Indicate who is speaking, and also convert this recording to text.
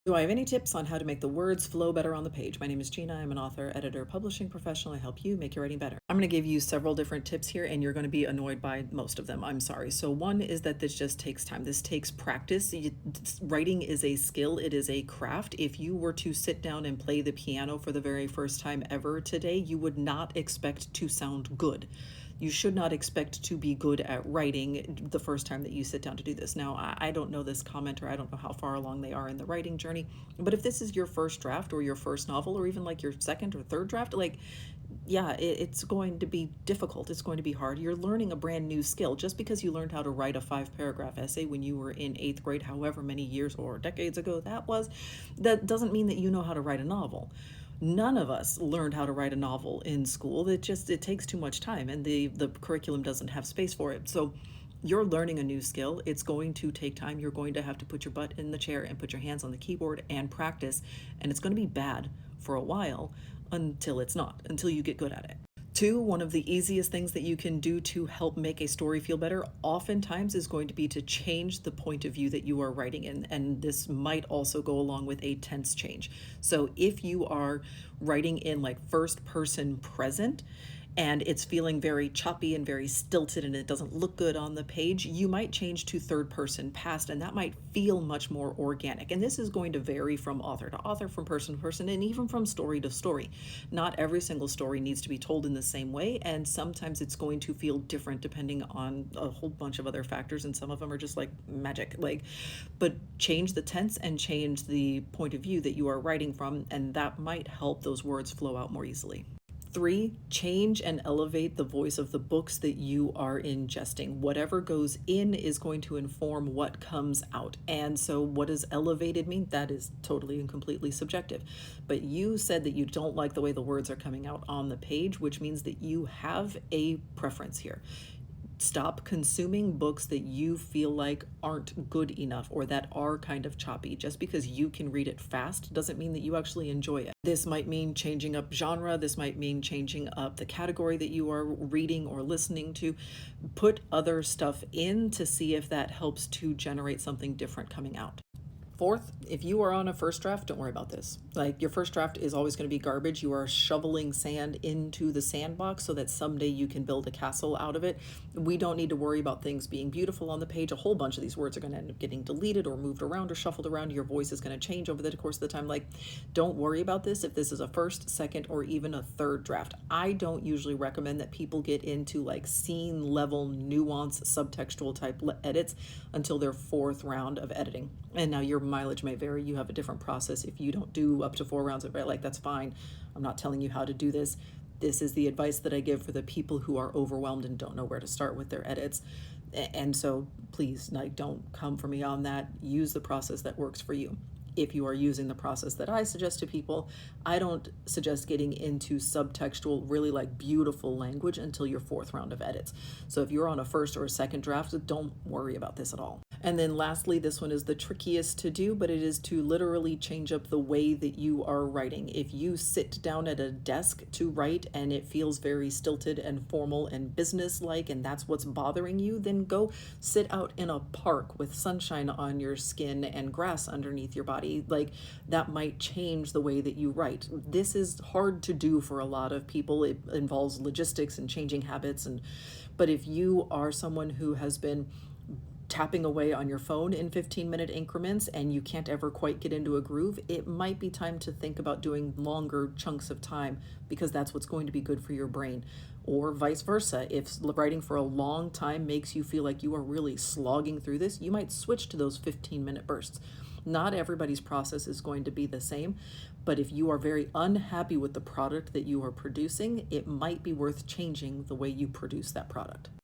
Speaker 1: Do I have any tips on how to make the words flow better on the page? My name is Gina. I'm an author, editor, publishing professional. I help you make your writing better. I'm going to give you several different tips here, and you're going to be annoyed by most of them. I'm sorry. So, one is that this just takes time. This takes practice. Writing is a skill, it is a craft. If you were to sit down and play the piano for the very first time ever today, you would not expect to sound good. You should not expect to be good at writing the first time that you sit down to do this. Now, I don't know this commenter, I don't know how far along they are in the writing journey, but if this is your first draft or your first novel or even like your second or third draft, like, yeah, it's going to be difficult. It's going to be hard. You're learning a brand new skill. Just because you learned how to write a 5 paragraph essay when you were in 8th grade, however many years or decades ago that was, that doesn't mean that you know how to write a novel. None of us learned how to write a novel in school. It takes too much time, and the curriculum doesn't have space for it. So you're learning a new skill. It's going to take time. You're going to have to put your butt in the chair and put your hands on the keyboard and practice, and it's going to be bad for a while until it's not, until you get good at it. Two, one of the easiest things that you can do to help make a story feel better oftentimes is going to be to change the point of view that you are writing in. And this might also go along with a tense change. So if you are writing in like first person present, and it's feeling very choppy and very stilted and it doesn't look good on the page, you might change to third person past, and that might feel much more organic. And this is going to vary from author to author, from person to person, and even from story to story. Not every single story needs to be told in the same way, and sometimes it's going to feel different depending on a whole bunch of other factors, and some of them are just like magic. But change the tense and change the point of view that you are writing from, and that might help those words flow out more easily. Three, change and elevate the voice of the books that you are ingesting. Whatever goes in is going to inform what comes out. And so, what does elevated mean? That is totally and completely subjective. But you said that you don't like the way the words are coming out on the page, which means that you have a preference here. Stop consuming books that you feel like aren't good enough or that are kind of choppy. Just because you can read it fast doesn't mean that you actually enjoy it. This might mean changing up genre. This might mean changing up the category that you are reading or listening to. Put other stuff in to see if that helps to generate something different coming out. Fourth, if you are on a first draft, don't worry about this. Like, your first draft is always going to be garbage. You are shoveling sand into the sandbox so that someday you can build a castle out of it. We don't need to worry about things being beautiful on the page. A whole bunch of these words are going to end up getting deleted or moved around or shuffled around. Your voice is going to change over the course of the time. Like, don't worry about this if this is a first, second, or even a third draft. I don't usually recommend that people get into like scene level nuance subtextual type edits until their fourth round of editing. And now your mileage may vary. You have a different process. If you don't do up to 4 rounds of it, like, that's fine. I'm not telling you how to do this. This is the advice that I give for the people who are overwhelmed and don't know where to start with their edits. And so please, like, don't come for me on that. Use the process that works for you. If you are using the process that I suggest to people, I don't suggest getting into subtextual, really like beautiful language until your fourth round of edits. So if you're on a first or a second draft, don't worry about this at all. And then lastly, this one is the trickiest to do, but it is to literally change up the way that you are writing. If you sit down at a desk to write and it feels very stilted and formal and business-like, and that's what's bothering you, then go sit out in a park with sunshine on your skin and grass underneath your body. Like, that might change the way that you write. This is hard to do for a lot of people. It involves logistics and changing habits, but if you are someone who has been tapping away on your phone in 15-minute increments and you can't ever quite get into a groove, it might be time to think about doing longer chunks of time, because that's what's going to be good for your brain. Or vice versa, if writing for a long time makes you feel like you are really slogging through this, you might switch to those 15-minute bursts. Not everybody's process is going to be the same, but if you are very unhappy with the product that you are producing, it might be worth changing the way you produce that product.